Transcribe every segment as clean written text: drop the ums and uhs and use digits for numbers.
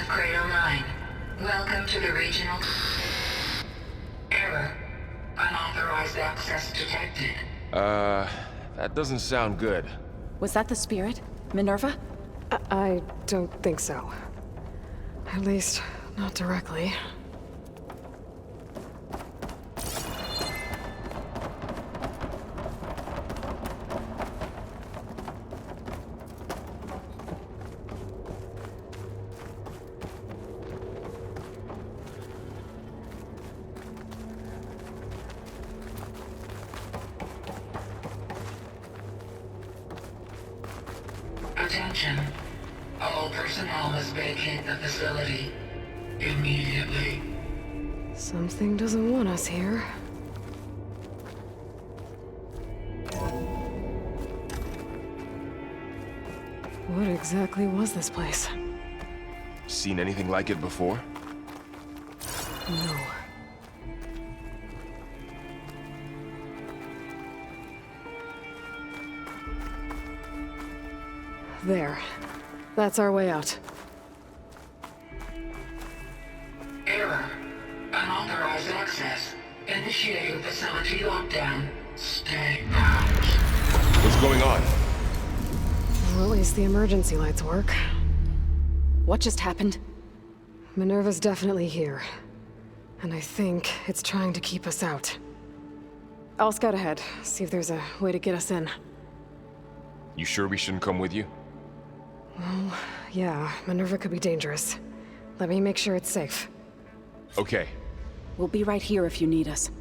Crater 9. Welcome to the regional... Error. Unauthorized access detected. That doesn't sound good. Was that the spirit? Minerva? I don't think so. At least, not directly. Attention. All personnel must vacate the facility immediately. Something doesn't want us here. What exactly was this place? Seen anything like it before? No. There. That's our way out. Error. Unauthorized access. Initiating facility lockdown. Stay out. What's going on? Well, at least the emergency lights work. What just happened? Minerva's definitely here. And I think it's trying to keep us out. I'll scout ahead, see if there's a way to get us in. You sure we shouldn't come with you? Well, yeah, Minerva could be dangerous. Let me make sure it's safe. Okay. We'll be right here if you need us.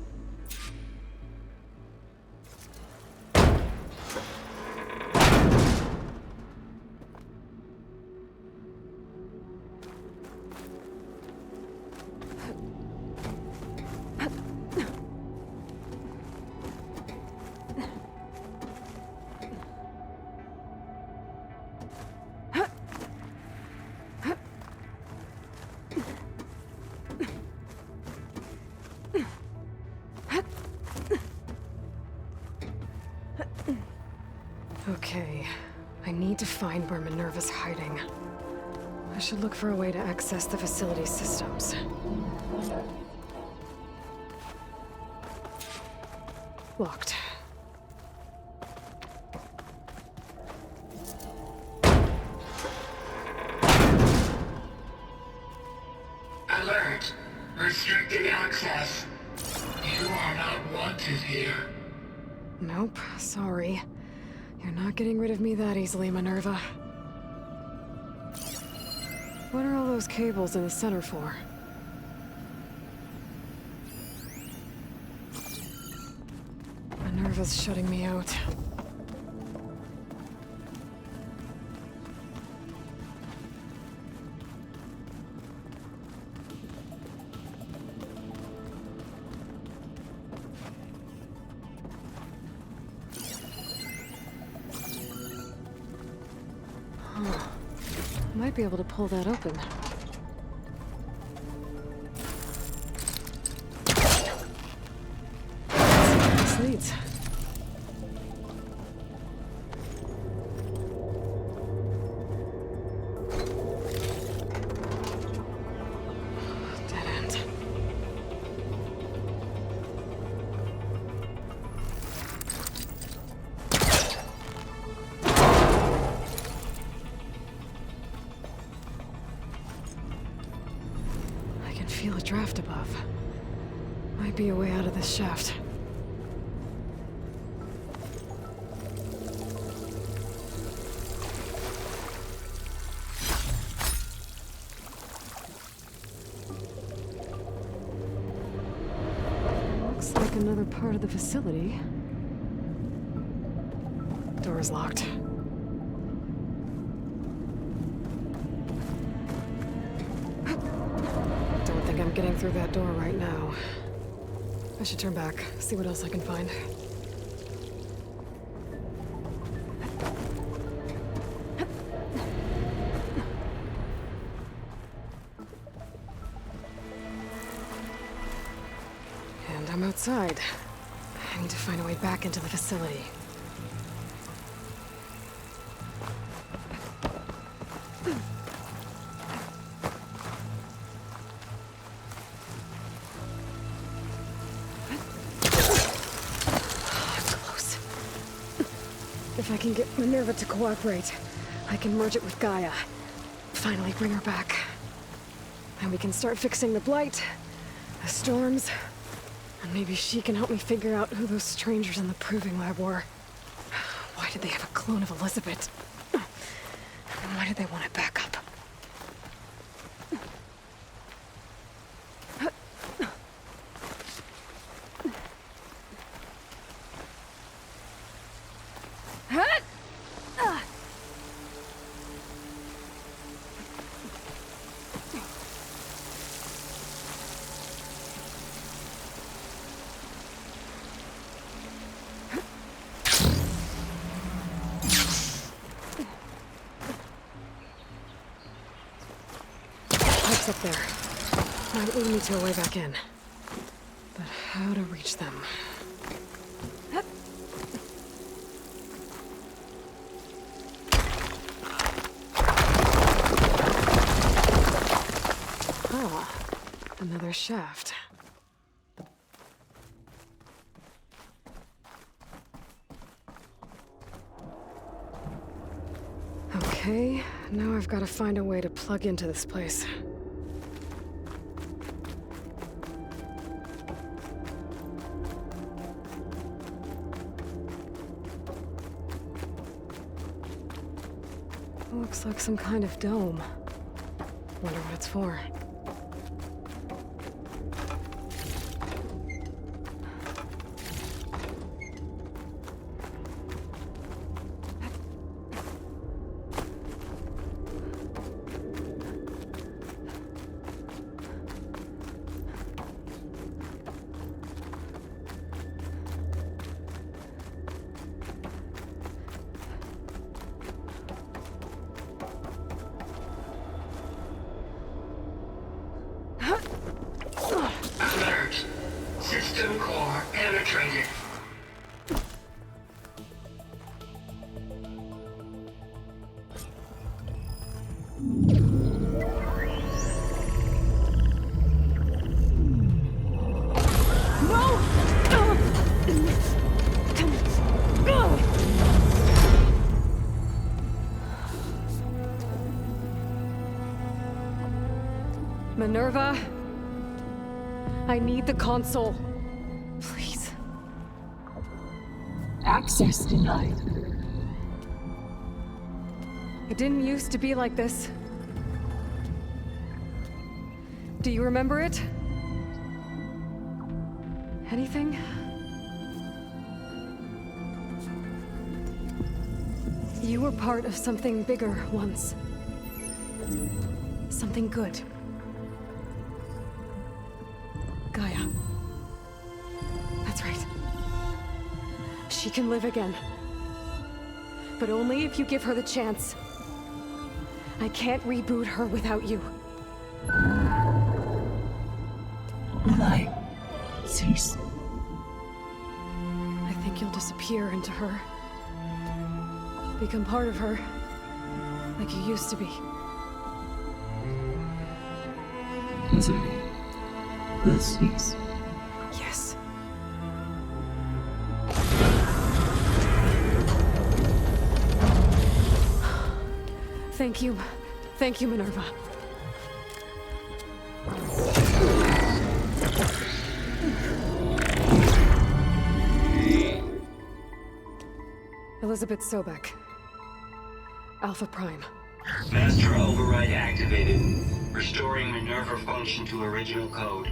Okay, I need to find where Minerva's hiding. I should look for a way to access the facility's systems. Locked. Alert. Restricted access. You are not wanted here. Nope, sorry. You're not getting rid of me that easily, Minerva. What are all those cables in the center for? Minerva's shutting me out. Might be able to pull that open. This leads. Dead end. Feel a draft above. Might be a way out of this shaft. Looks like another part of the facility. Door's locked. I'm getting through that door right now. I should turn back, see what else I can find. And I'm outside. I need to find a way back into the facility. If I can get Minerva to cooperate, I can merge it with Gaia. Finally bring her back. And we can start fixing the blight, the storms, and maybe she can help me figure out who those strangers in the proving lab were. Why did they have a clone of Elizabeth? And why did they want it back up? Up there. Might lead me to a way back in. But how to reach them? Ah, another shaft. Okay, now I've got to find a way to plug into this place. Looks like some kind of dome. Wonder what it's for. Alert. System core penetrated. Minerva, I need the console. Please. Access denied. It didn't used to be like this. Do you remember it? Anything? You were part of something bigger once. Something good. Gaia. That's right. She can live again. But only if you give her the chance. I can't reboot her without you. Aloy, cease. I think you'll disappear into her. Become part of her. Like you used to be. Possibly. Will cease. Yes. Thank you. Thank you, Minerva. Elizabeth Sobek. Alpha Prime. Master override activated. Restoring Minerva function to original code.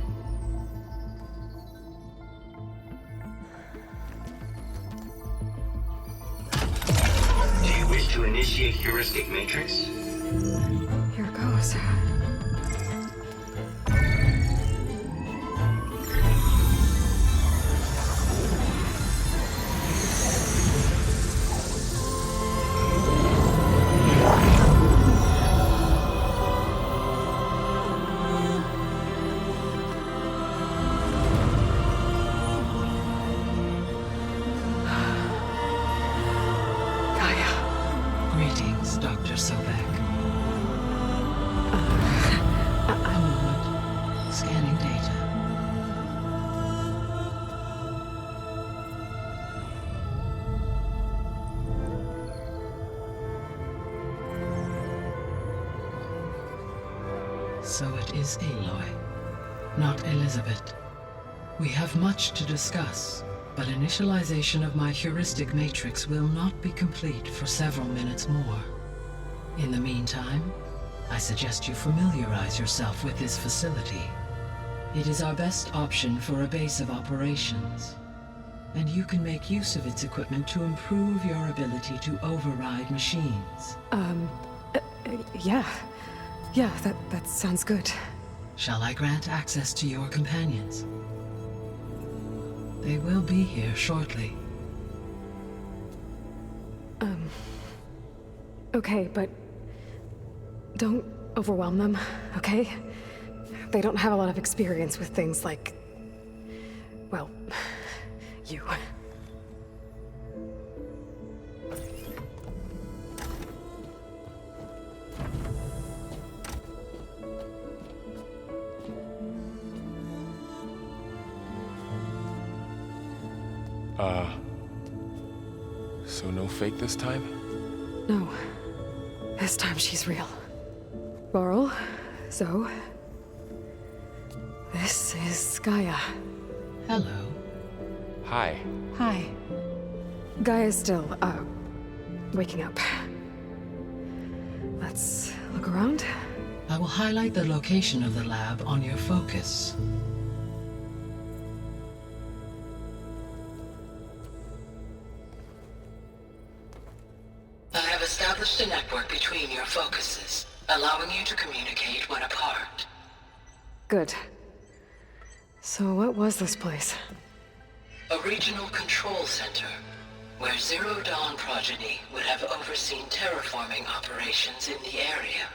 Do you wish to initiate heuristic matrix? Here goes. Greetings, Dr. Sobek. so it is Aloy, not Elizabeth. We have much to discuss, but initialization of my heuristic matrix will not be complete for several minutes more. In the meantime, I suggest you familiarize yourself with this facility. It is our best option for a base of operations, and you can make use of its equipment to improve your ability to override machines. Yeah. Yeah, that sounds good. Shall I grant access to your companions? They will be here shortly. Okay, but don't overwhelm them, okay? They don't have a lot of experience with things like, well, you. So no fake this time? No. This time she's real. Laurel, Zoe. This is Gaia. Hello. Hi. Hi. Gaia's still, waking up. Let's look around. I will highlight the location of the lab on your focus. I have established a network between your focuses, allowing you to communicate when apart. Good. So what was this place? A regional control center, where Zero Dawn progeny would have overseen terraforming operations in the area.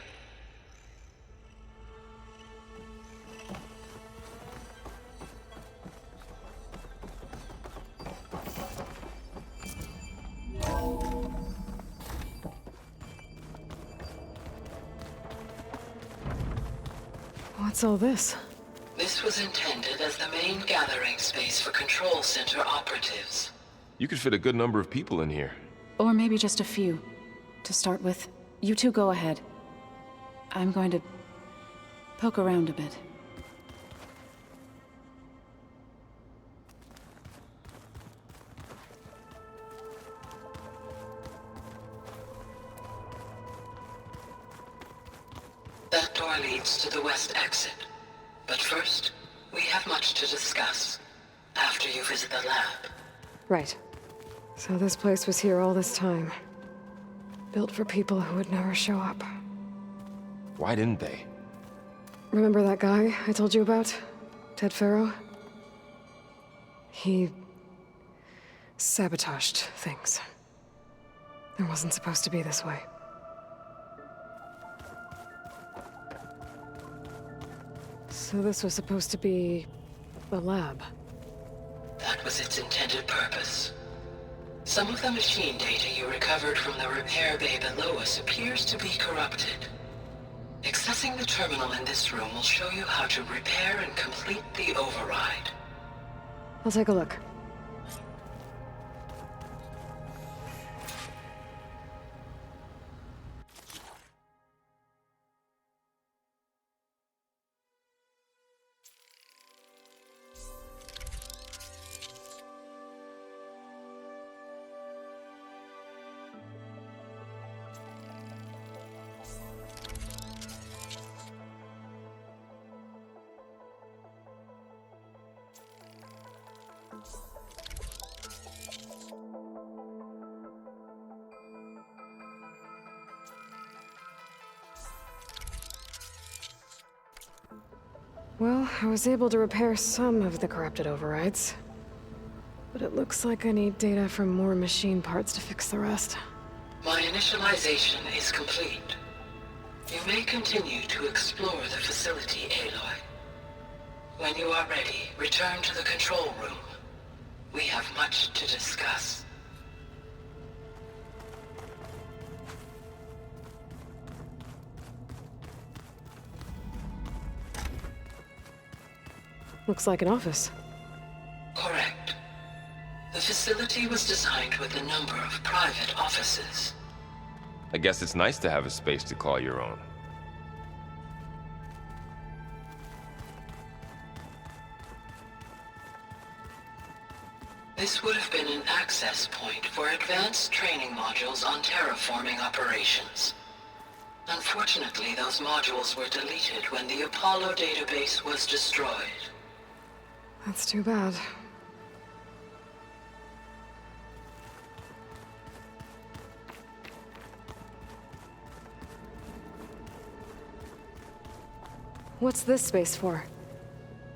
What's all this? This was intended as the main gathering space for control center operatives. You could fit a good number of people in here. Or maybe just a few. To start with, you two go ahead. I'm going to poke around a bit. That door leads to the west exit. But first, we have much to discuss. After you visit the lab. Right. So this place was here all this time. Built for people who would never show up. Why didn't they? Remember that guy I told you about? Ted Farrow? He sabotaged things. It wasn't supposed to be this way. So this was supposed to be a lab. That was its intended purpose. Some of the machine data you recovered from the repair bay below us appears to be corrupted. Accessing the terminal in this room will show you how to repair and complete the override. I'll take a look. Well, I was able to repair some of the corrupted overrides. But it looks like I need data from more machine parts to fix the rest. My initialization is complete. You may continue to explore the facility, Aloy. When you are ready, return to the control room. We have much to discuss. Looks like an office. Correct. The facility was designed with a number of private offices. I guess it's nice to have a space to call your own. This would have been an access point for advanced training modules on terraforming operations. Unfortunately, those modules were deleted when the Apollo database was destroyed. That's too bad. What's this space for?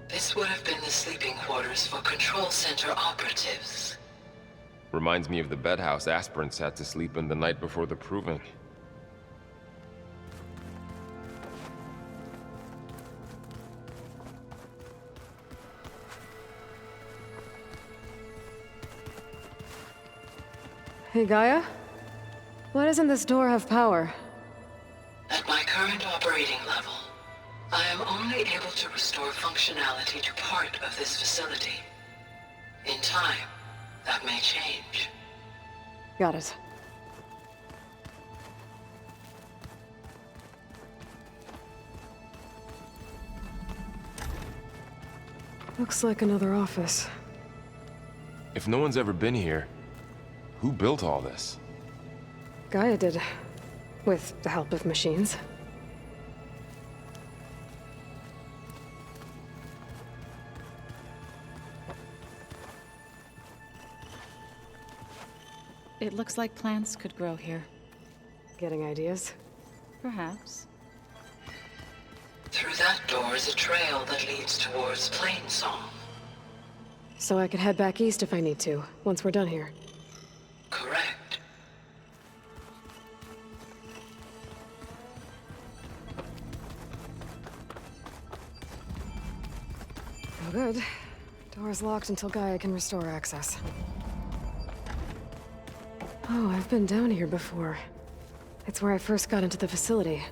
This would have been the sleeping quarters for control center operatives. Reminds me of the bedhouse aspirants had to sleep in the night before the proving. Hey, Gaia? Why doesn't this door have power? At my current operating level, I am only able to restore functionality to part of this facility. In time, that may change. Got it. Looks like another office. If no one's ever been here, who built all this? Gaia did. With the help of machines. It looks like plants could grow here. Getting ideas? Perhaps. Through that door is a trail that leads towards Plainsong. So I could head back east if I need to, once we're done here. Correct. Oh, good. Door's locked until Gaia can restore access. Oh, I've been down here before. It's where I first got into the facility.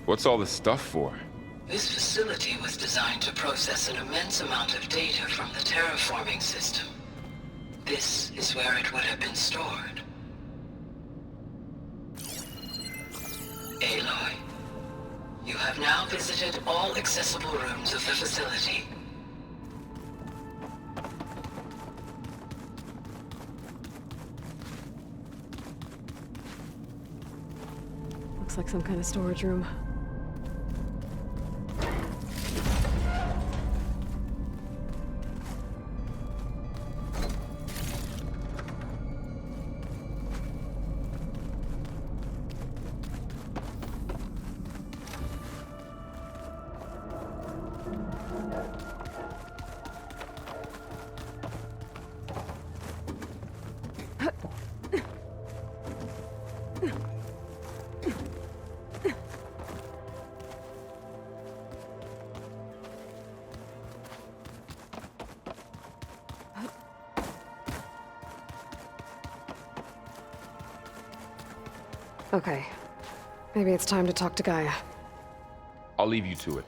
What's all this stuff for? This facility was designed to process an immense amount of data from the terraforming system. This is where it would have been stored. Aloy, you have now visited all accessible rooms of the facility. Looks like some kind of storage room. Okay. Maybe it's time to talk to Gaia. I'll leave you to it.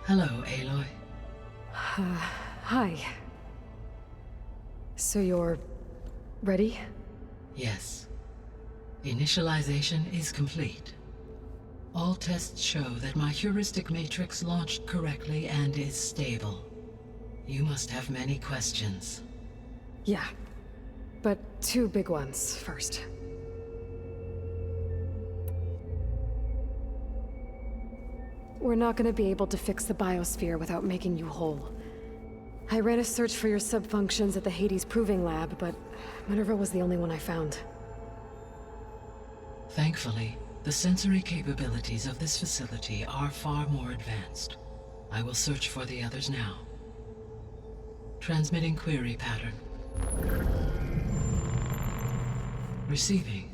Hello, Aloy. Hi. So you're... ready? Yes. Initialization is complete. All tests show that my heuristic matrix launched correctly and is stable. You must have many questions. Yeah. But two big ones first. We're not gonna be able to fix the biosphere without making you whole. I ran a search for your subfunctions at the Hades Proving Lab, but Minerva was the only one I found. Thankfully, the sensory capabilities of this facility are far more advanced. I will search for the others now. Transmitting query pattern. Receiving.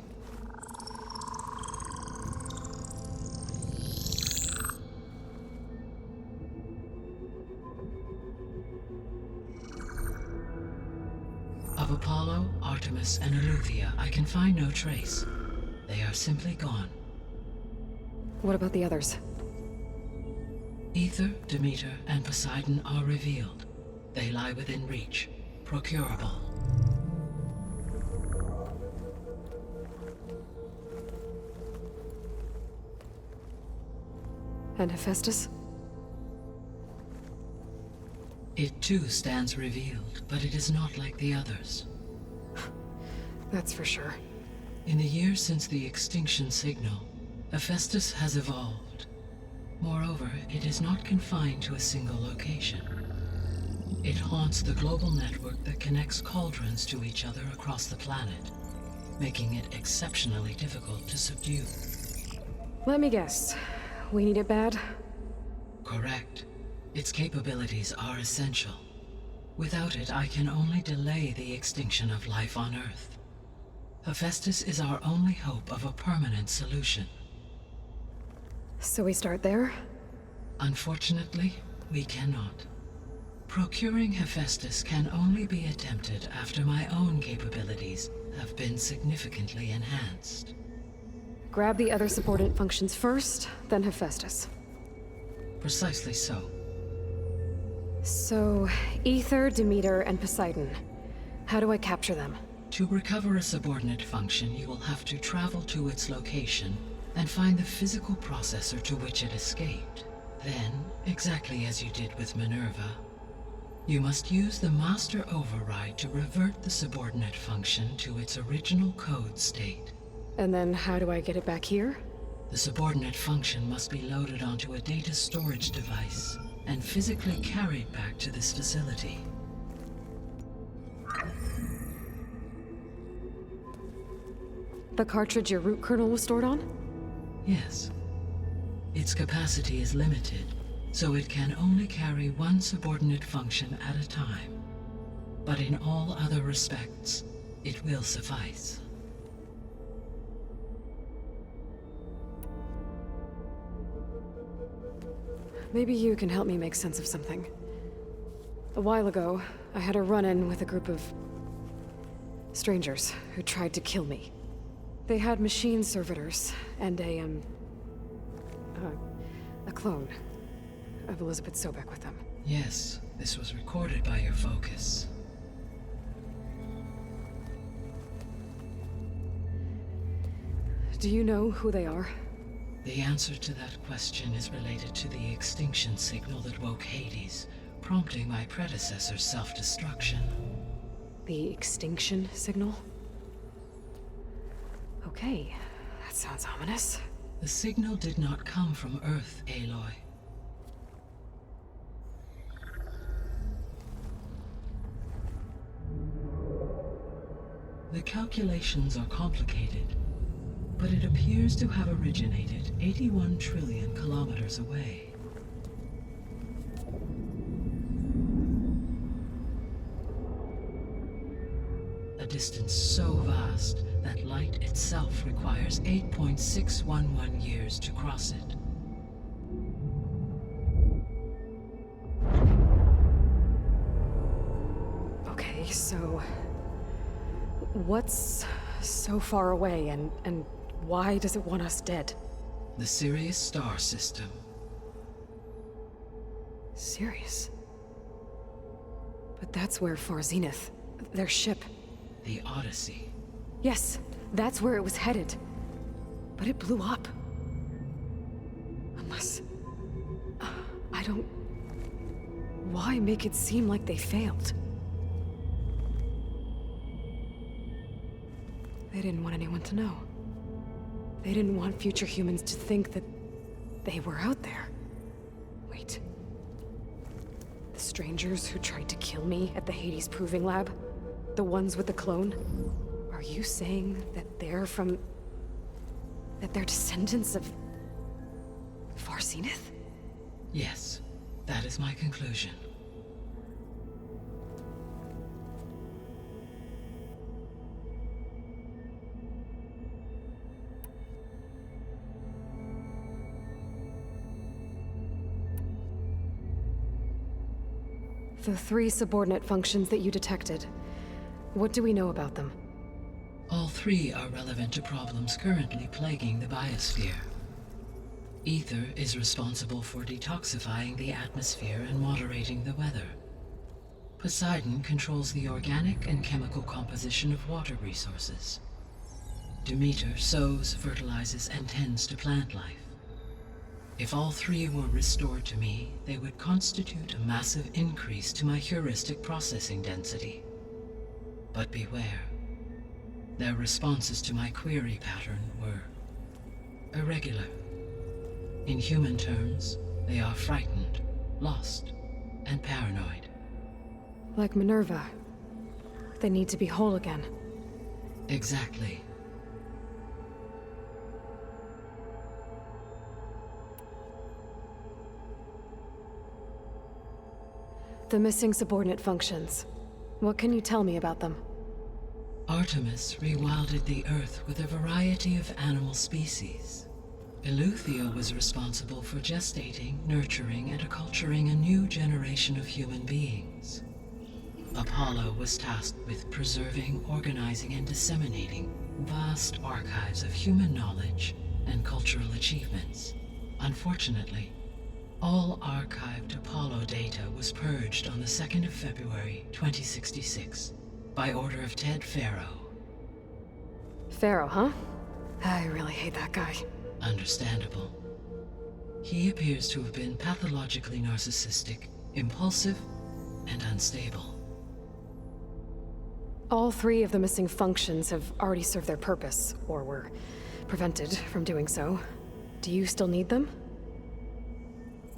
Of Apollo, Artemis, and Eleuthia, I can find no trace. They are simply gone. What about the others? Ether, Demeter, and Poseidon are revealed. They lie within reach, procurable. And Hephaestus? It too stands revealed, but it is not like the others. That's for sure. In the years since the extinction signal, Hephaestus has evolved. Moreover, it is not confined to a single location. It haunts the global network that connects cauldrons to each other across the planet, making it exceptionally difficult to subdue. Let me guess. We need it bad? Correct. Its capabilities are essential. Without it, I can only delay the extinction of life on Earth. Hephaestus is our only hope of a permanent solution. So we start there? Unfortunately, we cannot. Procuring Hephaestus can only be attempted after my own capabilities have been significantly enhanced. Grab the other subordinate functions first, then Hephaestus. Precisely so. So, Ether, Demeter, and Poseidon. How do I capture them? To recover a subordinate function, you will have to travel to its location and find the physical processor to which it escaped. Then, exactly as you did with Minerva, you must use the master override to revert the subordinate function to its original code state. And then how do I get it back here? The subordinate function must be loaded onto a data storage device and physically carried back to this facility. The cartridge your root kernel was stored on? Yes. Its capacity is limited, so it can only carry one subordinate function at a time. But in all other respects, it will suffice. Maybe you can help me make sense of something. A while ago, I had a run-in with a group of strangers who tried to kill me. They had machine servitors and a clone of Elizabeth Sobek with them. Yes, this was recorded by your focus. Do you know who they are? The answer to that question is related to the extinction signal that woke Hades, prompting my predecessor's self-destruction. The extinction signal? Okay, that sounds ominous. The signal did not come from Earth, Aloy. The calculations are complicated, but it appears to have originated 81 trillion kilometers away. A distance so vast that light itself requires 8.611 years to cross it. Okay, so what's so far away and why does it want us dead? The Sirius star system. Sirius? But that's where Far Zenith, their ship. The Odyssey. Yes, that's where it was headed. But it blew up. Unless... I don't... Why make it seem like they failed? They didn't want anyone to know. They didn't want future humans to think that they were out there. Wait. The strangers who tried to kill me at the Hades Proving Lab? The ones with the clone? Are you saying that they're from... that they're descendants of... Far Zenith? Yes, that is my conclusion. The 3 subordinate functions that you detected. What do we know about them? All 3 are relevant to problems currently plaguing the biosphere. Ether is responsible for detoxifying the atmosphere and moderating the weather. Poseidon controls the organic and chemical composition of water resources. Demeter sows, fertilizes, and tends to plant life. If all three were restored to me, they would constitute a massive increase to my heuristic processing density. But beware. Their responses to my query pattern were irregular. In human terms, they are frightened, lost, and paranoid. Like Minerva. They need to be whole again. Exactly. The missing subordinate functions. What can you tell me about them? Artemis rewilded the Earth with a variety of animal species. Eleuthia was responsible for gestating, nurturing, and acculturating a new generation of human beings. Apollo was tasked with preserving, organizing, and disseminating vast archives of human knowledge and cultural achievements. Unfortunately, all archived Apollo data was purged on the 2nd of February, 2066, by order of Ted Faro. Pharaoh, huh? I really hate that guy. Understandable. He appears to have been pathologically narcissistic, impulsive, and unstable. All three of the missing functions have already served their purpose, or were prevented from doing so. Do you still need them?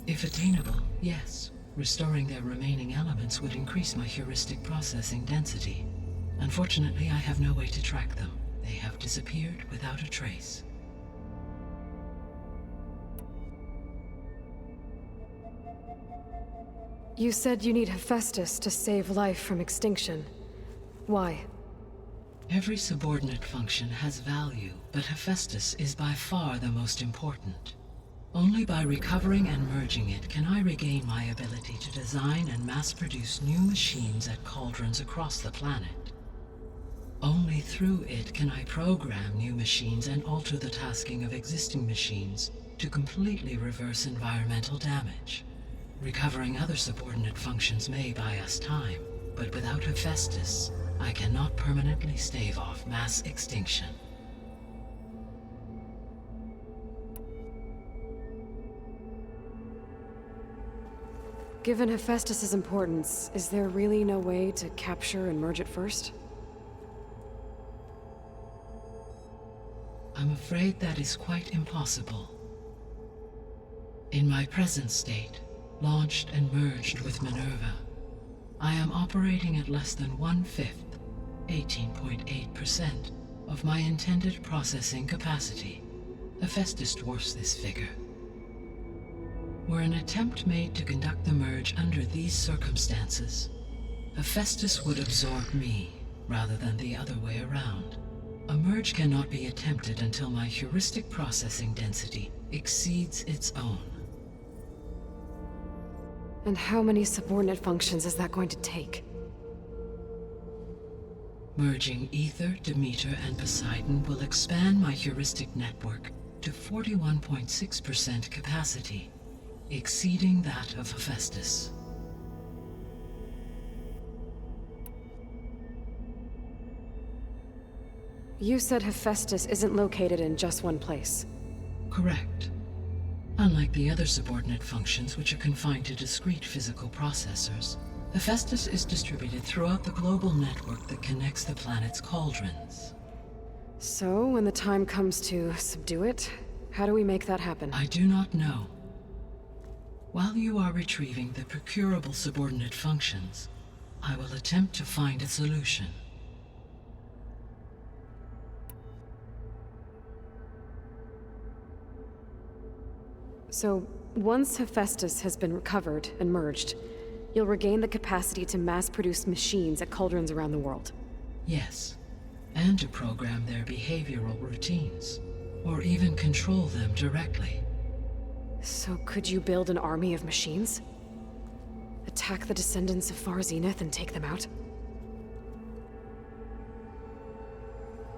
If attainable, yes. Restoring their remaining elements would increase my heuristic processing density. Unfortunately, I have no way to track them. They have disappeared without a trace. You said you need Hephaestus to save life from extinction. Why? Every subordinate function has value, but Hephaestus is by far the most important. Only by recovering and merging it can I regain my ability to design and mass-produce new machines at cauldrons across the planet. Only through it can I program new machines and alter the tasking of existing machines to completely reverse environmental damage. Recovering other subordinate functions may buy us time, but without Hephaestus, I cannot permanently stave off mass extinction. Given Hephaestus's importance, is there really no way to capture and merge it first? I'm afraid that is quite impossible. In my present state, launched and merged with Minerva, I am operating at less than 1/5, 18.8%, of my intended processing capacity. Hephaestus dwarfs this figure. Were an attempt made to conduct the merge under these circumstances, Hephaestus would absorb me, rather than the other way around. A merge cannot be attempted until my heuristic processing density exceeds its own. And how many subordinate functions is that going to take? Merging Ether, Demeter, and Poseidon will expand my heuristic network to 41.6% capacity, exceeding that of Hephaestus. You said Hephaestus isn't located in just one place. Correct. Unlike the other subordinate functions, which are confined to discrete physical processors, Hephaestus is distributed throughout the global network that connects the planet's cauldrons. So, when the time comes to subdue it, how do we make that happen? I do not know. While you are retrieving the procurable subordinate functions, I will attempt to find a solution. So, once Hephaestus has been recovered and merged, you'll regain the capacity to mass-produce machines at cauldrons around the world. Yes, and to program their behavioral routines, or even control them directly. So could you build an army of machines? Attack the descendants of Far Zenith and take them out?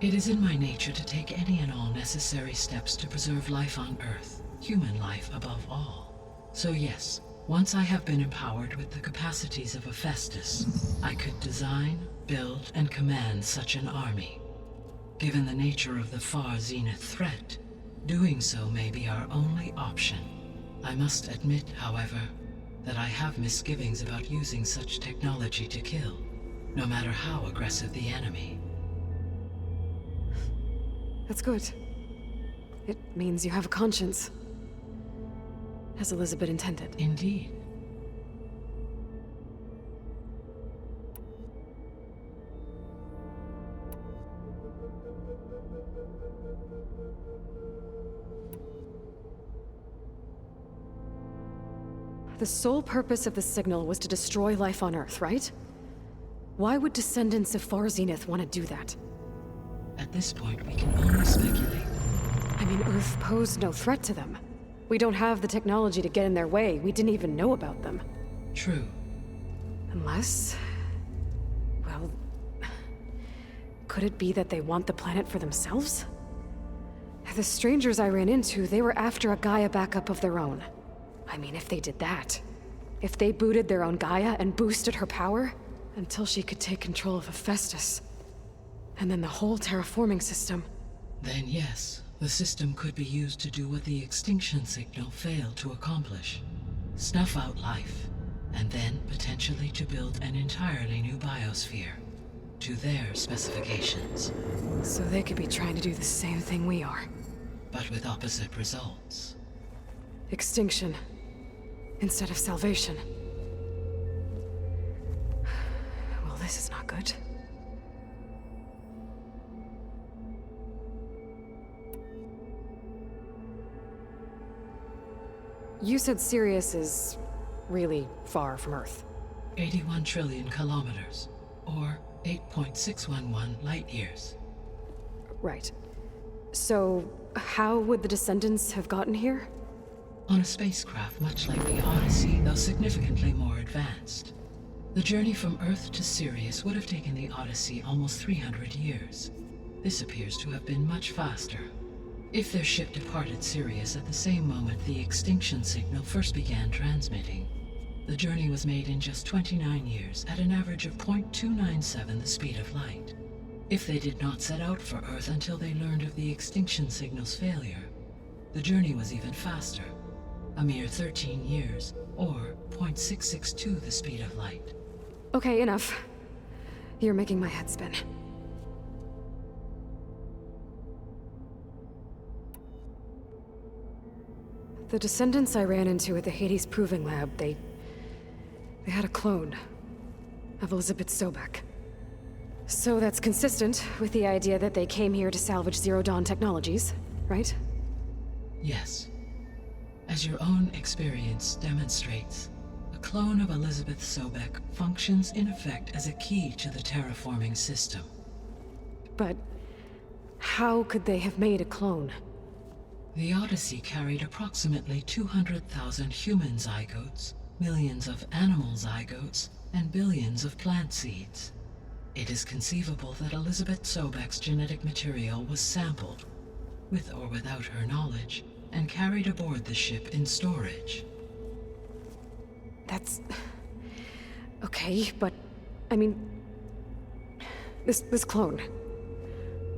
It is in my nature to take any and all necessary steps to preserve life on Earth, human life above all. So yes, Once I have been empowered with the capacities of a Festus, I could design, build, and command such an army. Given the nature of the far zenith threat, doing so may be our only option. I must admit, however, that I have misgivings about using such technology to kill, no matter how aggressive the enemy. That's good. It means you have a conscience. As Elizabeth intended. Indeed. The sole purpose of the signal was to destroy life on Earth, right? Why would descendants of Far Zenith want to do that? At this point, we can only speculate. I mean, Earth posed no threat to them. We don't have the technology to get in their way. We didn't even know about them. True. Unless... well... could it be that they want the planet for themselves? The strangers I ran into, they were after a Gaia backup of their own. I mean, if they did that... if they booted their own Gaia and boosted her power... until she could take control of Hephaestus. And then the whole terraforming system... Then yes, the system could be used to do what the extinction signal failed to accomplish. Snuff out life, and then potentially to build an entirely new biosphere, to their specifications. So they could be trying to do the same thing we are. But with opposite results. Extinction, instead of salvation. Well, this is not good. You said Sirius is really far from Earth. 81 trillion kilometers, or 8.611 light years. Right. So, how would the descendants have gotten here? On a spacecraft much like the Odyssey, though significantly more advanced. The journey from Earth to Sirius would have taken the Odyssey almost 300 years. This appears to have been much faster. If their ship departed Sirius at the same moment the extinction signal first began transmitting, the journey was made in just 29 years at an average of 0.297 the speed of light. If they did not set out for Earth until they learned of the extinction signal's failure, the journey was even faster, a mere 13 years, or 0.662 the speed of light. Okay, enough. You're making my head spin. The descendants I ran into at the Hades Proving Lab, they had a clone of Elizabeth Sobek. So that's consistent with the idea that they came here to salvage Zero Dawn technologies, right? Yes. As your own experience demonstrates, a clone of Elizabeth Sobek functions in effect as a key to the terraforming system. But how could they have made a clone? The Odyssey carried approximately 200,000 human zygotes, millions of animal zygotes, and billions of plant seeds. It is conceivable that Elizabeth Sobek's genetic material was sampled, with or without her knowledge, and carried aboard the ship in storage. That's... okay, but... I mean... This clone...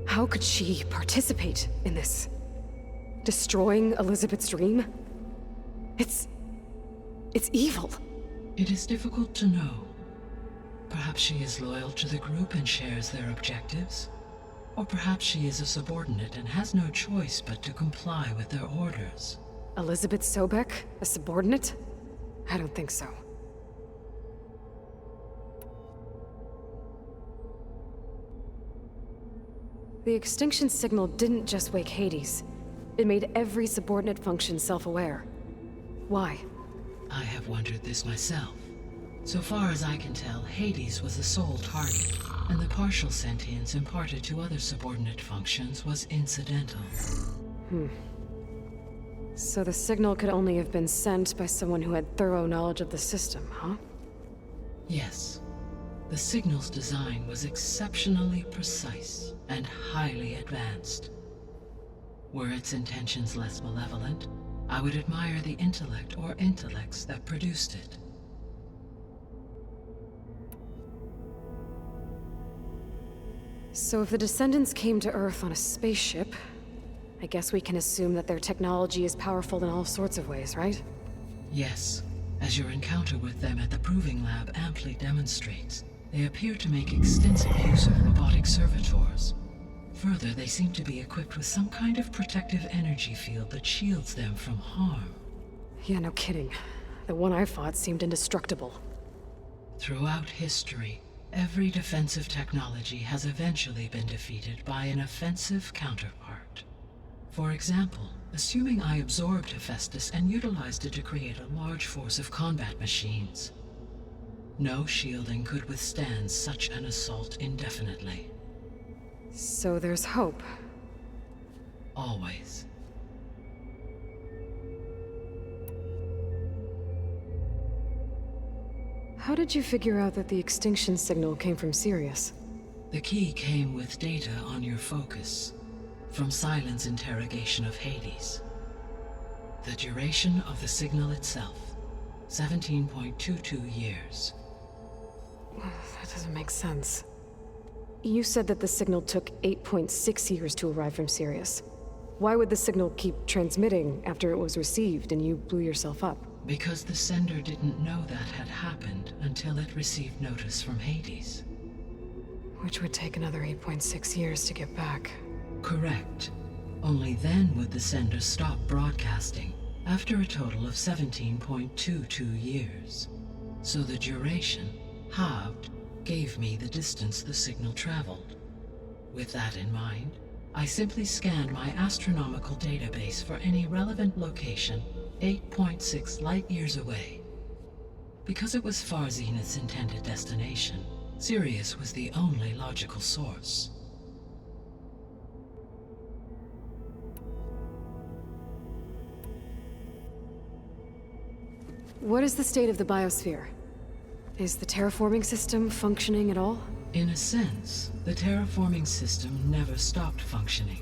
how could she participate in this? Destroying Elizabeth's dream? It's evil. It is difficult to know. Perhaps she is loyal to the group and shares their objectives. Or perhaps she is a subordinate and has no choice but to comply with their orders. Elizabeth Sobek? A subordinate? I don't think so. The extinction signal didn't just wake Hades. It made every subordinate function self-aware. Why? I have wondered this myself. So far as I can tell, Hades was the sole target, and the partial sentience imparted to other subordinate functions was incidental. So the signal could only have been sent by someone who had thorough knowledge of the system, huh? Yes. The signal's design was exceptionally precise and highly advanced. Were its intentions less malevolent, I would admire the intellect or intellects that produced it. So if the descendants came to Earth on a spaceship, I guess we can assume that their technology is powerful in all sorts of ways, right? Yes, as your encounter with them at the Proving Lab amply demonstrates, they appear to make extensive use of robotic servitors. Further, they seem to be equipped with some kind of protective energy field that shields them from harm. Yeah, no kidding. The one I fought seemed indestructible. Throughout history, every defensive technology has eventually been defeated by an offensive counterpart. For example, assuming I absorbed Hephaestus and utilized it to create a large force of combat machines. No shielding could withstand such an assault indefinitely. So there's hope. Always. How did you figure out that the extinction signal came from Sirius? The key came with data on your focus, from Silent's interrogation of Hades. The duration of the signal itself, 17.22 years. That doesn't make sense. You said that the signal took 8.6 years to arrive from Sirius. Why would the signal keep transmitting after it was received and you blew yourself up? Because the sender didn't know that had happened until it received notice from Hades. Which would take another 8.6 years to get back. Correct. Only then would the sender stop broadcasting, after a total of 17.22 years. So the duration, halved, gave me the distance the signal traveled. With that in mind, I simply scanned my astronomical database for any relevant location 8.6 light-years away. Because it was far Zenith's intended destination, Sirius was the only logical source. What is the state of the biosphere? Is the terraforming system functioning at all? In a sense, the terraforming system never stopped functioning.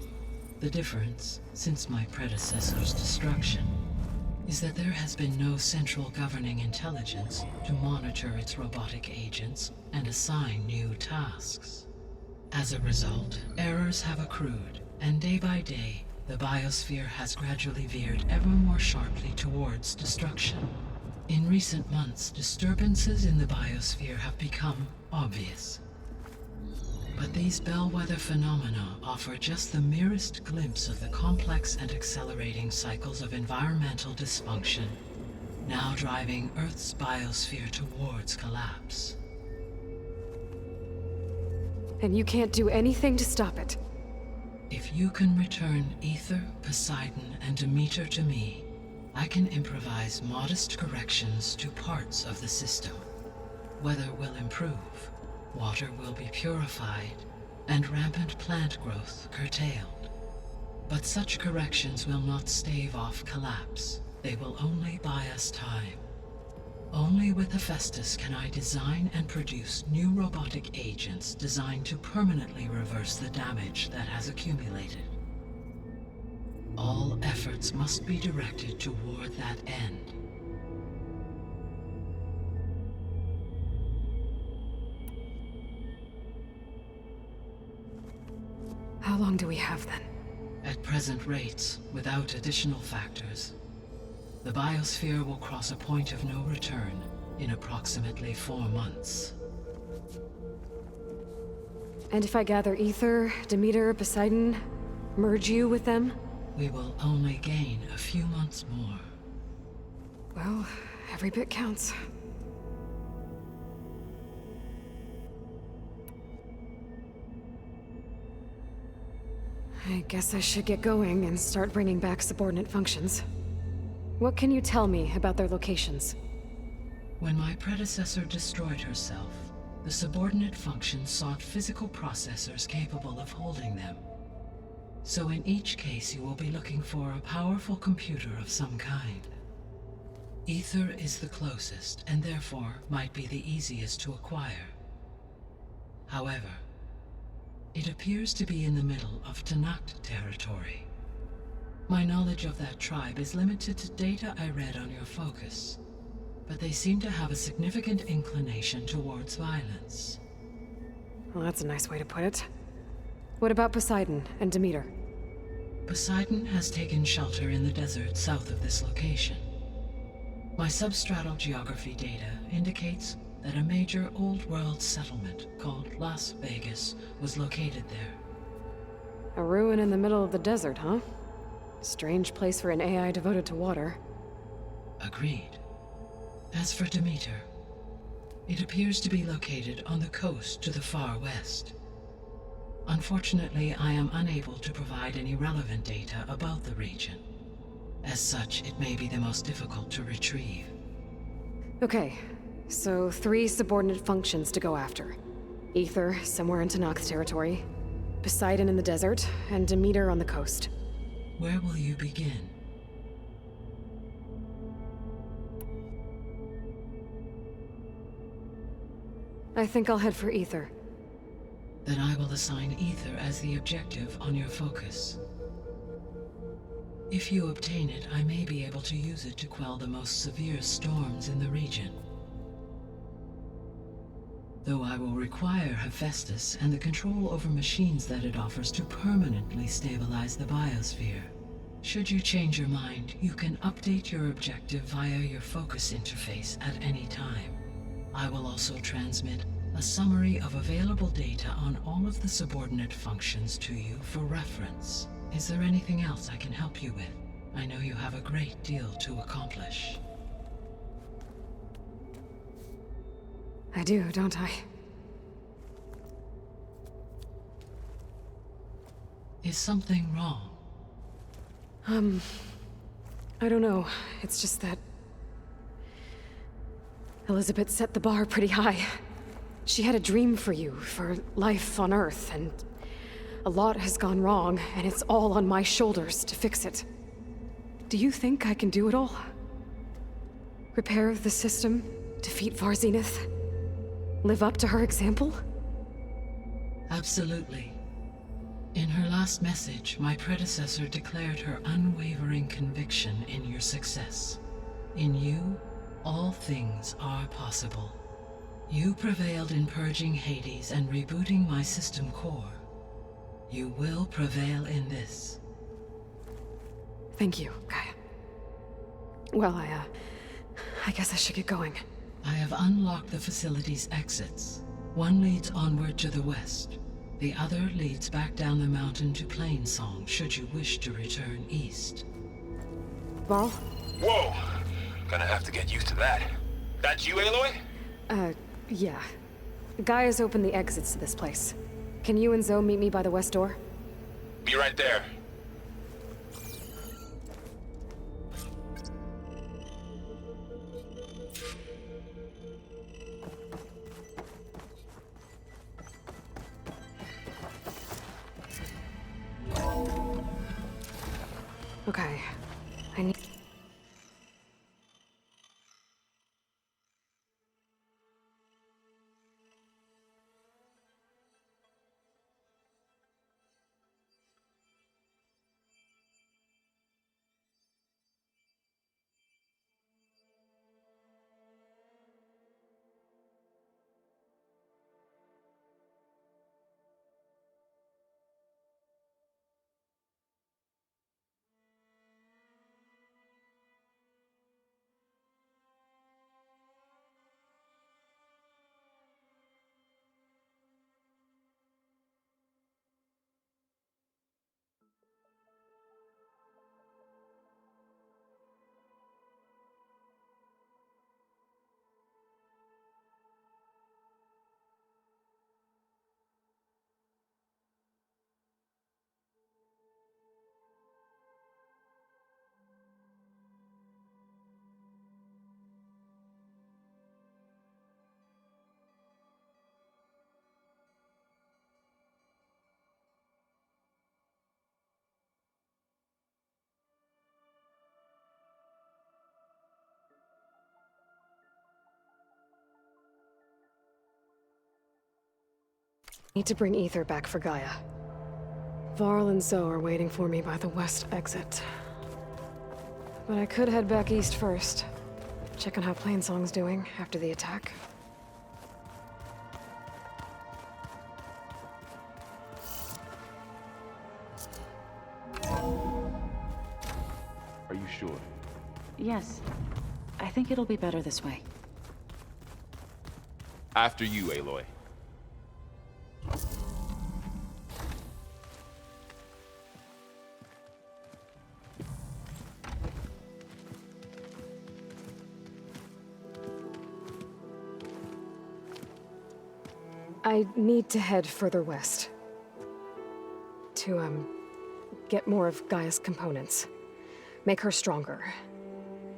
The difference, since my predecessor's destruction, is that there has been no central governing intelligence to monitor its robotic agents and assign new tasks. As a result, errors have accrued, and day by day, the biosphere has gradually veered ever more sharply towards destruction. In recent months, disturbances in the biosphere have become obvious. But these bellwether phenomena offer just the merest glimpse of the complex and accelerating cycles of environmental dysfunction, now driving Earth's biosphere towards collapse. And you can't do anything to stop it? If you can return Ether, Poseidon, and Demeter to me, I can improvise modest corrections to parts of the system. Weather will improve, water will be purified, and rampant plant growth curtailed. But such corrections will not stave off collapse. They will only buy us time. Only with Hephaestus can I design and produce new robotic agents designed to permanently reverse the damage that has accumulated. All efforts must be directed toward that end. How long do we have then? At present rates, without additional factors, the biosphere will cross a point of no return in approximately 4 months. And if I gather Ether, Demeter, Poseidon, merge you with them? We will only gain a few months more. Well, every bit counts. I guess I should get going and start bringing back subordinate functions. What can you tell me about their locations? When my predecessor destroyed herself, the subordinate functions sought physical processors capable of holding them. So in each case you will be looking for a powerful computer of some kind. Ether is the closest, and therefore might be the easiest to acquire. However, it appears to be in the middle of Tanakh territory. My knowledge of that tribe is limited to data I read on your focus, but they seem to have a significant inclination towards violence. Well, that's a nice way to put it. What about Poseidon and Demeter? Poseidon has taken shelter in the desert south of this location. My substratal geography data indicates that a major old-world settlement called Las Vegas was located there. A ruin in the middle of the desert, huh? Strange place for an AI devoted to water. Agreed. As for Demeter, it appears to be located on the coast to the far west. Unfortunately, I am unable to provide any relevant data about the region. As such, it may be the most difficult to retrieve. Okay, so 3 subordinate functions to go after. Ether, somewhere in Tanakh territory, Poseidon in the desert, and Demeter on the coast. Where will you begin? I think I'll head for Ether. Then I will assign Ether as the objective on your focus. If you obtain it, I may be able to use it to quell the most severe storms in the region. Though I will require Hephaestus and the control over machines that it offers to permanently stabilize the biosphere. Should you change your mind, you can update your objective via your focus interface at any time. I will also transmit a summary of available data on all of the subordinate functions to you for reference. Is there anything else I can help you with? I know you have a great deal to accomplish. I do, don't I? Is something wrong? I don't know. It's just that Elizabeth set the bar pretty high. She had a dream for you, for life on Earth, and a lot has gone wrong, and it's all on my shoulders to fix it. Do you think I can do it all? Repair the system, defeat Varzenith, live up to her example? Absolutely. In her last message, my predecessor declared her unwavering conviction in your success. In you, all things are possible. You prevailed in purging Hades and rebooting my system core. You will prevail in this. Thank you, Gaia. Well, I guess I should get going. I have unlocked the facility's exits. One leads onward to the west. The other leads back down the mountain to Plainsong, should you wish to return east. Varl? Whoa! Gonna have to get used to that. That's you, Aloy? Yeah. Gaia's opened the exits to this place. Can you and Zoe meet me by the west door? Be right there. Okay. I need... Need to bring Ether back for Gaia. Varl and Zoe are waiting for me by the west exit. But I could head back east first. Check on how Plainsong's doing after the attack. Are you sure? Yes. I think it'll be better this way. After you, Aloy. I need to head further west. To, get more of Gaia's components. Make her stronger.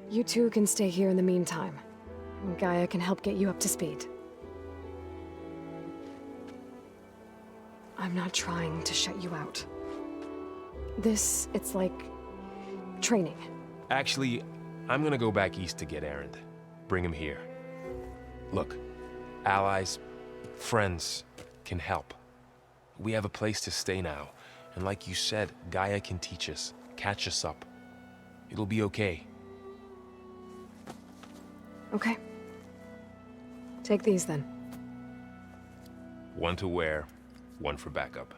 You two can stay here in the meantime. Gaia can help get you up to speed. I'm not trying to shut you out. It's like training. Actually, I'm gonna go back east to get Erend. Bring him here. Look, allies, friends can help. We have a place to stay now, and like you said, Gaia can teach us, catch us up. It'll be okay. Okay. Take these then. One to wear, one for backup.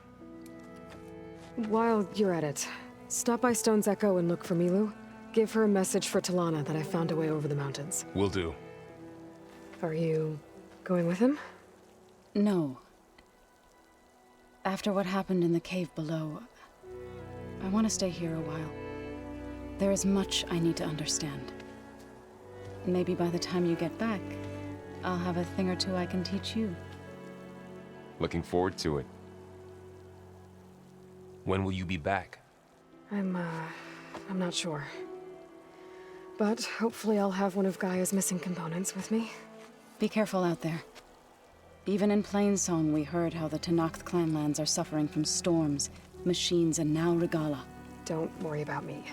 While you're at it, stop by Stone's Echo and look for Milu. Give her a message for Talana that I found a way over the mountains. Will do. Are you going with him? No. After what happened in the cave below, I want to stay here a while. There is much I need to understand. Maybe by the time you get back, I'll have a thing or two I can teach you. Looking forward to it. When will you be back? I'm not sure. But hopefully I'll have one of Gaia's missing components with me. Be careful out there. Even in Plainsong, we heard how the Tenakth clanlands are suffering from storms, machines, and now Regala. Don't worry about me.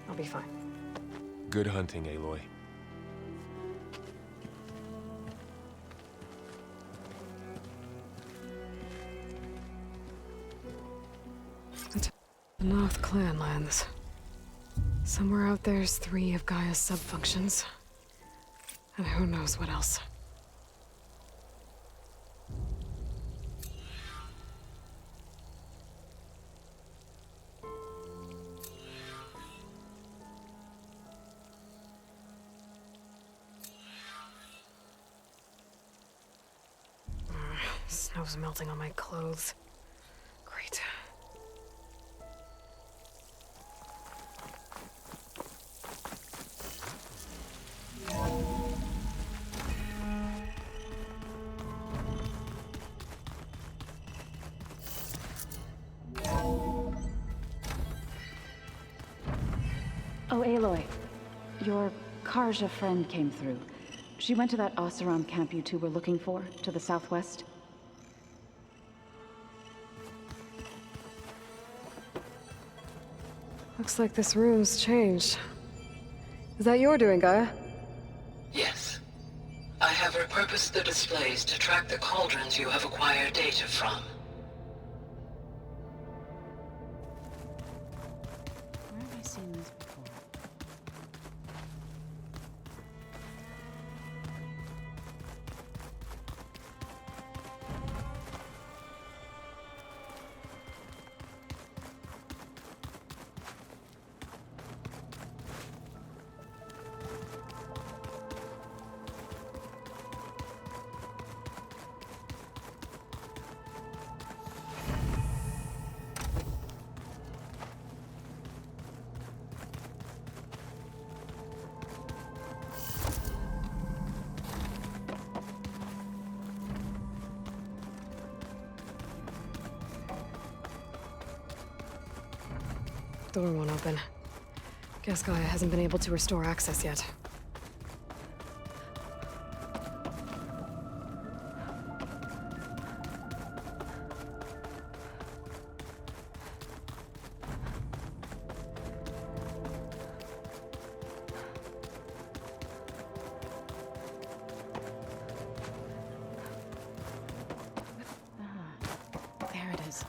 I'll be fine. Good hunting, Aloy. The Tenakth clanlands. Somewhere out there's 3 of Gaia's sub-functions. And who knows what else. Snow's melting on my clothes. Great. Oh, Aloy. Your Karja friend came through. She went to that Oseram camp you two were looking for, to the southwest. Looks like this room's changed. Is that your doing, Gaia? Yes. I have repurposed the displays to track the cauldrons you have acquired data from. Where have I seen this before? Door won't open. Guess Gaia hasn't been able to restore access yet. There it is.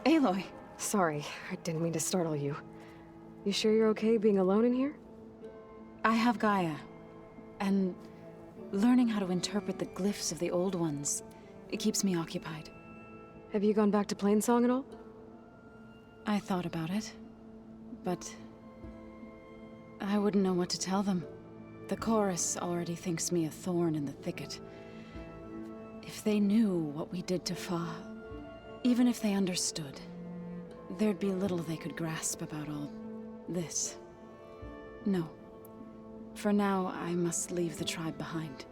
Aloy! sorry. I didn't mean to startle you. You sure you're okay being alone in here? I have Gaia, and learning how to interpret the glyphs of the old ones, it keeps me occupied. Have you gone back to Plainsong at all? I thought about it, but I wouldn't know what to tell them. The chorus already thinks me a thorn in the thicket. If they knew what we did to Fa, even if they understood, there'd be little they could grasp about all this. No. For now, I must leave the tribe behind.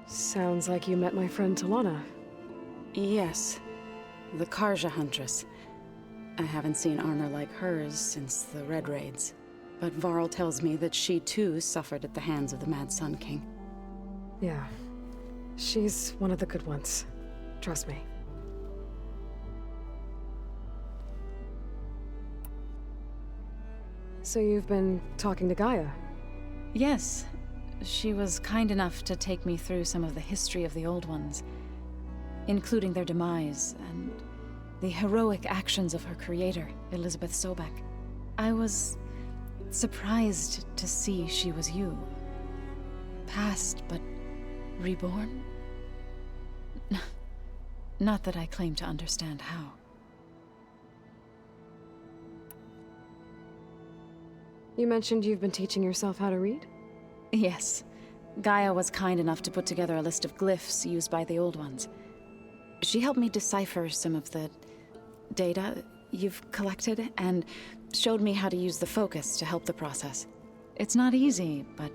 Sounds like you met my friend Talana. Yes. The Karja Huntress. I haven't seen armor like hers since the Red Raids. But Varl tells me that she too suffered at the hands of the Mad Sun King. Yeah. She's one of the good ones. Trust me. So you've been talking to Gaia? Yes. She was kind enough to take me through some of the history of the Old Ones, including their demise and the heroic actions of her creator, Elizabeth Sobek. I was surprised to see she was you. Past, but reborn? Not that I claim to understand how. You mentioned you've been teaching yourself how to read? Yes. Gaia was kind enough to put together a list of glyphs used by the Old Ones. She helped me decipher some of the data you've collected, and showed me how to use the focus to help the process. It's not easy, but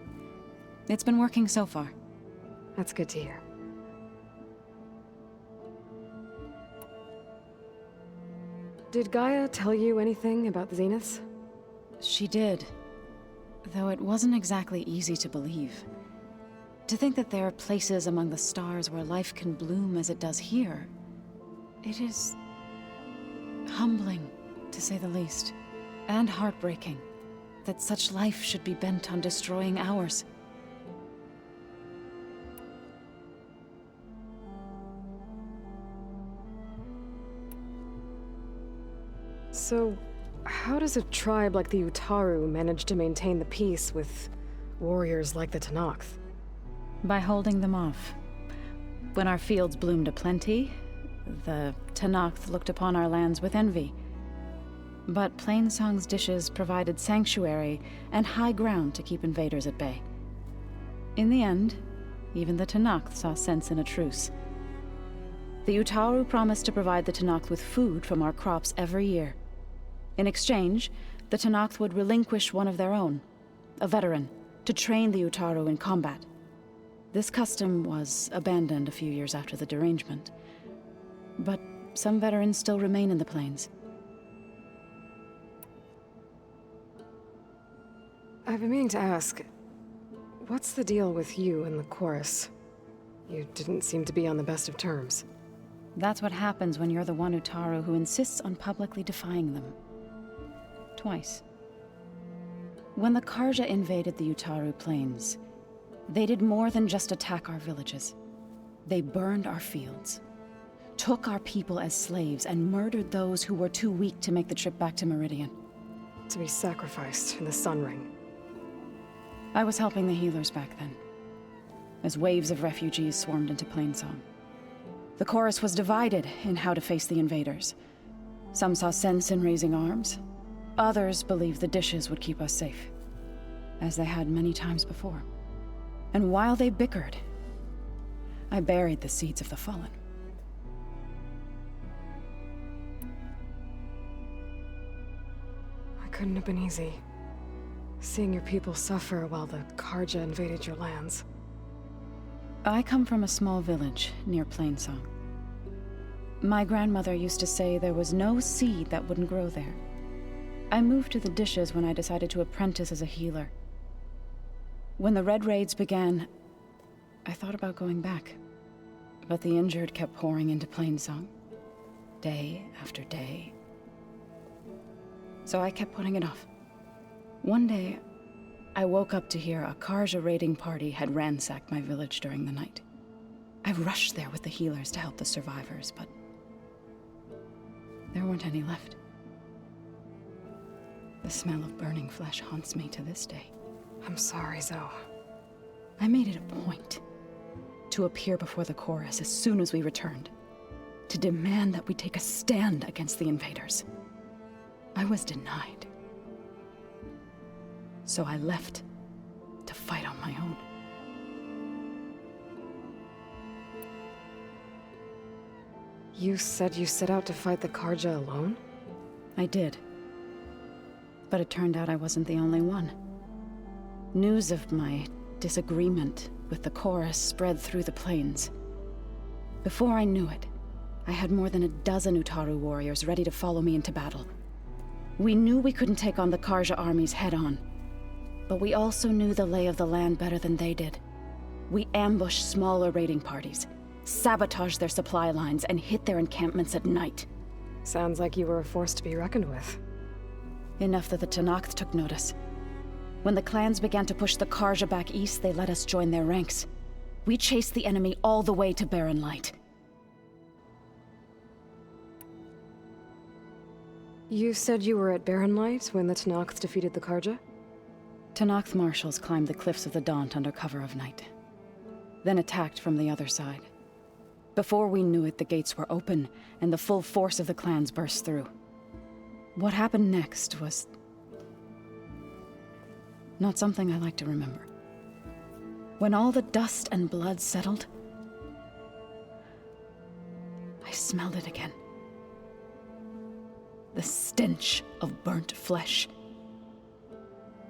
it's been working so far. That's good to hear. Did Gaia tell you anything about the Zeniths? She did. Though it wasn't exactly easy to believe. To think that there are places among the stars where life can bloom as it does here. It is humbling, to say the least. And heartbreaking, that such life should be bent on destroying ours. So, how does a tribe like the Utaru manage to maintain the peace with warriors like the Tenakth? By holding them off. When our fields bloomed aplenty, the Tenakth looked upon our lands with envy. But Plainsong's dishes provided sanctuary and high ground to keep invaders at bay. In the end, even the Tenakth saw sense in a truce. The Utaru promised to provide the Tenakth with food from our crops every year. In exchange, the Tenakth would relinquish one of their own, a veteran, to train the Utaru in combat. This custom was abandoned a few years after the derangement. But some veterans still remain in the plains. I've been meaning to ask, what's the deal with you and the chorus? You didn't seem to be on the best of terms. That's what happens when you're the one Utaru who insists on publicly defying them. Twice. When the Karja invaded the Utaru plains, they did more than just attack our villages. They burned our fields, took our people as slaves, and murdered those who were too weak to make the trip back to Meridian. To be sacrificed in the Sun Ring. I was helping the healers back then, as waves of refugees swarmed into Plainsong. The chorus was divided in how to face the invaders. Some saw sense in raising arms. Others believed the dishes would keep us safe, as they had many times before. And while they bickered, I buried the seeds of the fallen. It couldn't have been easy. Seeing your people suffer while the Karja invaded your lands. I come from a small village near Plainsong. My grandmother used to say there was no seed that wouldn't grow there. I moved to the dishes when I decided to apprentice as a healer. When the Red Raids began, I thought about going back. But the injured kept pouring into Plainsong, day after day. So I kept putting it off. One day, I woke up to hear a Karja raiding party had ransacked my village during the night. I rushed there with the healers to help the survivors, but there weren't any left. The smell of burning flesh haunts me to this day. I'm sorry, Zoe. I made it a point to appear before the chorus as soon as we returned, to demand that we take a stand against the invaders. I was denied. So I left to fight on my own. You said you set out to fight the Karja alone? I did. But it turned out I wasn't the only one. News of my disagreement with the chorus spread through the plains. Before I knew it, I had more than a dozen Utaru warriors ready to follow me into battle. We knew we couldn't take on the Karja armies head-on, but we also knew the lay of the land better than they did. We ambushed smaller raiding parties, sabotaged their supply lines, and hit their encampments at night. Sounds like you were a force to be reckoned with. Enough that the Tenakth took notice. When the clans began to push the Karja back east, they let us join their ranks. We chased the enemy all the way to Barren Light. You said you were at Barren Light when the Tenakth defeated the Karja? Tenakth marshals climbed the cliffs of the Daunt under cover of night, then attacked from the other side. Before we knew it, the gates were open, and the full force of the clans burst through. What happened next was not something I like to remember. When all the dust and blood settled, I smelled it again. The stench of burnt flesh.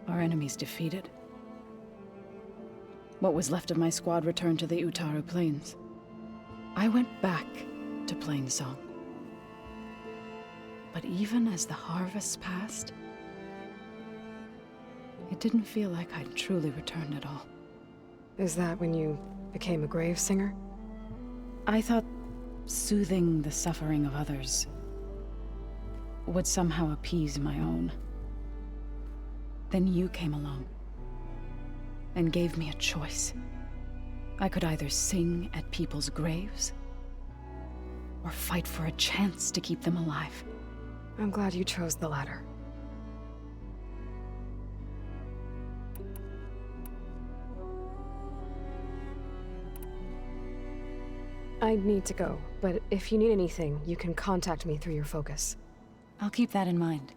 Our enemies defeated. What was left of my squad returned to the Utaru Plains. I went back to Plainsong. But even as the harvests passed, it didn't feel like I'd truly returned at all. Is that when you became a grave singer? I thought soothing the suffering of others would somehow appease my own. Then you came along and gave me a choice. I could either sing at people's graves or fight for a chance to keep them alive. I'm glad you chose the latter. I need to go, but if you need anything, you can contact me through your focus. I'll keep that in mind.